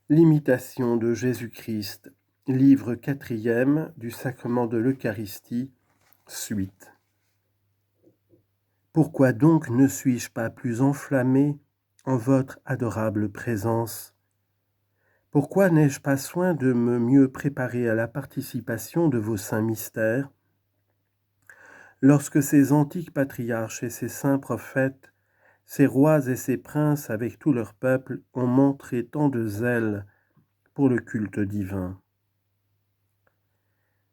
L'imitation de Jésus-Christ, livre 4e du sacrement de l'Eucharistie, suite. Pourquoi donc ne suis-je pas plus enflammé en votre adorable présence? Pourquoi n'ai-je pas soin de me mieux préparer à la participation de vos saints mystères? Lorsque ces antiques patriarches et ces saints prophètes, ces rois et ces princes avec tout leur peuple ont montré tant de zèle pour le culte divin.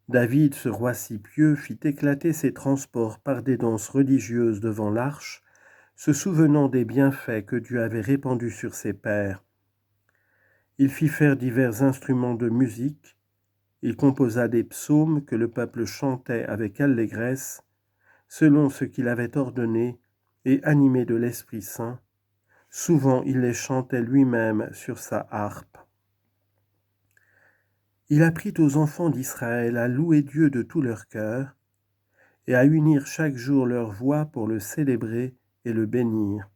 David, ce roi si pieux, fit éclater ses transports par des danses religieuses devant l'arche, se souvenant des bienfaits que Dieu avait répandus sur ses pères. Il fit faire divers instruments de musique, il composa des psaumes que le peuple chantait avec allégresse, selon ce qu'il avait ordonné, et animé de l'Esprit Saint. Souvent il les chantait lui-même sur sa harpe. Il apprit aux enfants d'Israël à louer Dieu de tout leur cœur et à unir chaque jour leur voix pour le célébrer et le bénir.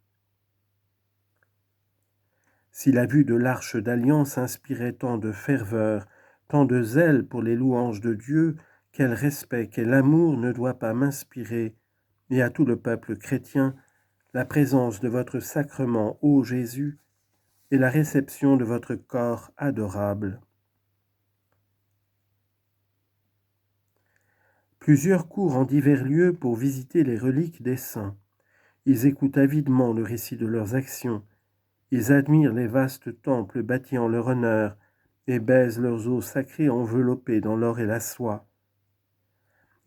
Si la vue de l'arche d'alliance inspirait tant de ferveur, tant de zèle pour les louanges de Dieu, quel respect, quel amour ne doit pas m'inspirer, et à tout le peuple chrétien, la présence de votre sacrement, ô Jésus, et la réception de votre corps adorable. Plusieurs courent en divers lieux pour visiter les reliques des saints. Ils écoutent avidement le récit de leurs actions. Ils admirent les vastes temples bâtis en leur honneur et baisent leurs eaux sacrées enveloppées dans l'or et la soie.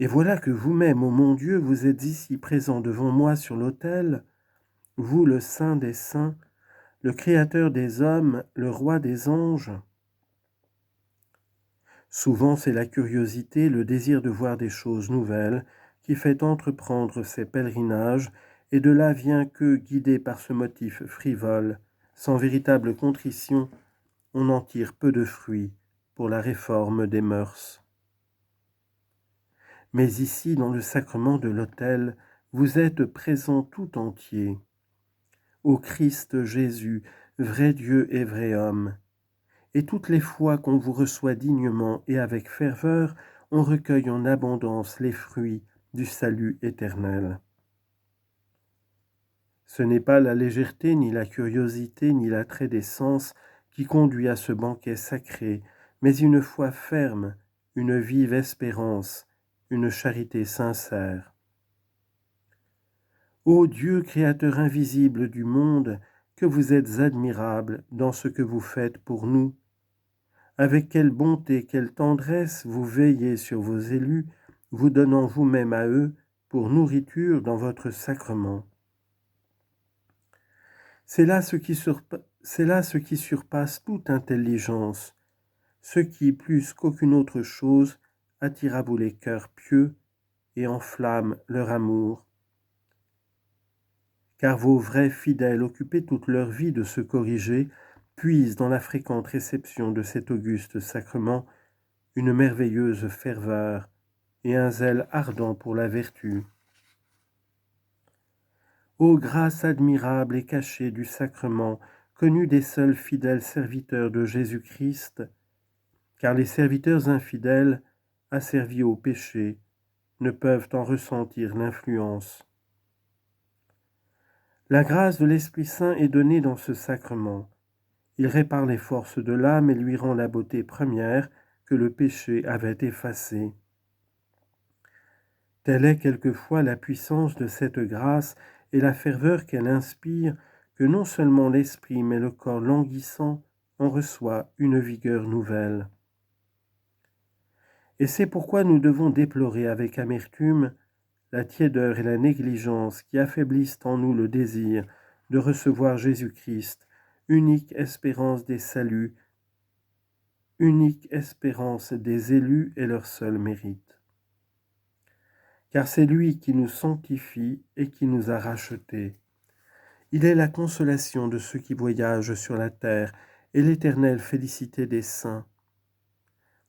Et voilà que vous-même, ô mon Dieu, vous êtes ici présent devant moi sur l'autel, vous le Saint des saints, le Créateur des hommes, le Roi des anges. Souvent c'est la curiosité, le désir de voir des choses nouvelles qui fait entreprendre ces pèlerinages, et de là vient que, guidé par ce motif frivole, sans véritable contrition, on en tire peu de fruits pour la réforme des mœurs. Mais ici, dans le sacrement de l'autel, vous êtes présent tout entier. Ô Christ Jésus, vrai Dieu et vrai homme, et toutes les fois qu'on vous reçoit dignement et avec ferveur, on recueille en abondance les fruits du salut éternel. Ce n'est pas la légèreté, ni la curiosité, ni l'attrait des sens qui conduit à ce banquet sacré, mais une foi ferme, une vive espérance, une charité sincère. Ô Dieu, Créateur invisible du monde, que vous êtes admirable dans ce que vous faites pour nous. Avec quelle bonté, quelle tendresse vous veillez sur vos élus, vous donnant vous-même à eux pour nourriture dans votre sacrement. C'est là ce qui surpasse toute intelligence, ce qui, plus qu'aucune autre chose, attire à vous les cœurs pieux et enflamme leur amour. Car vos vrais fidèles, occupés toute leur vie de se corriger, puisent dans la fréquente réception de cet auguste sacrement une merveilleuse ferveur et un zèle ardent pour la vertu. Ô grâce admirable et cachée du sacrement, connue des seuls fidèles serviteurs de Jésus-Christ, car les serviteurs infidèles, asservis au péché, ne peuvent en ressentir l'influence. La grâce de l'Esprit Saint est donnée dans ce sacrement. Il répare les forces de l'âme et lui rend la beauté première que le péché avait effacée. Telle est quelquefois la puissance de cette grâce et la ferveur qu'elle inspire, que non seulement l'esprit mais le corps languissant en reçoit une vigueur nouvelle. Et c'est pourquoi nous devons déplorer avec amertume la tiédeur et la négligence qui affaiblissent en nous le désir de recevoir Jésus-Christ, unique espérance des saluts, unique espérance des élus et leur seul mérite. Car c'est lui qui nous sanctifie et qui nous a rachetés. Il est la consolation de ceux qui voyagent sur la terre et l'éternelle félicité des saints.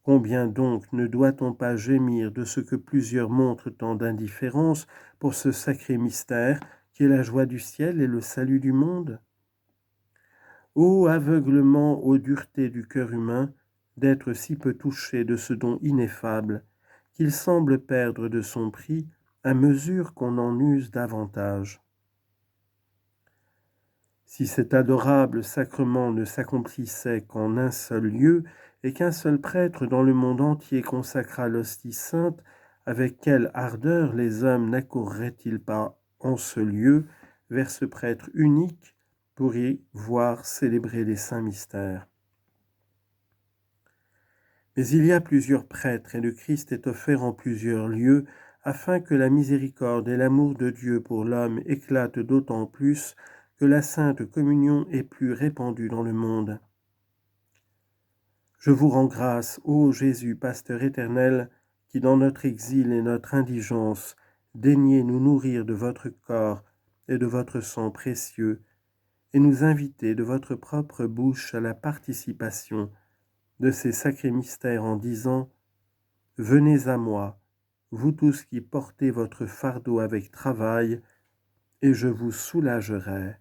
Combien donc ne doit-on pas gémir de ce que plusieurs montrent tant d'indifférence pour ce sacré mystère qui est la joie du ciel et le salut du monde? Ô aveuglement aux duretés du cœur humain, d'être si peu touché de ce don ineffable, qu'il semble perdre de son prix à mesure qu'on en use davantage. Si cet adorable sacrement ne s'accomplissait qu'en un seul lieu, et qu'un seul prêtre dans le monde entier consacrât l'hostie sainte, avec quelle ardeur les hommes n'accourraient-ils pas en ce lieu vers ce prêtre unique pour y voir célébrer les saints mystères. Mais il y a plusieurs prêtres, et le Christ est offert en plusieurs lieux, afin que la miséricorde et l'amour de Dieu pour l'homme éclatent d'autant plus que la sainte communion est plus répandue dans le monde. Je vous rends grâce, ô Jésus, pasteur éternel, qui dans notre exil et notre indigence daignez nous nourrir de votre corps et de votre sang précieux, et nous inviter de votre propre bouche à la participation de ces sacrés mystères en disant « Venez à moi, vous tous qui portez votre fardeau avec travail, et je vous soulagerai. »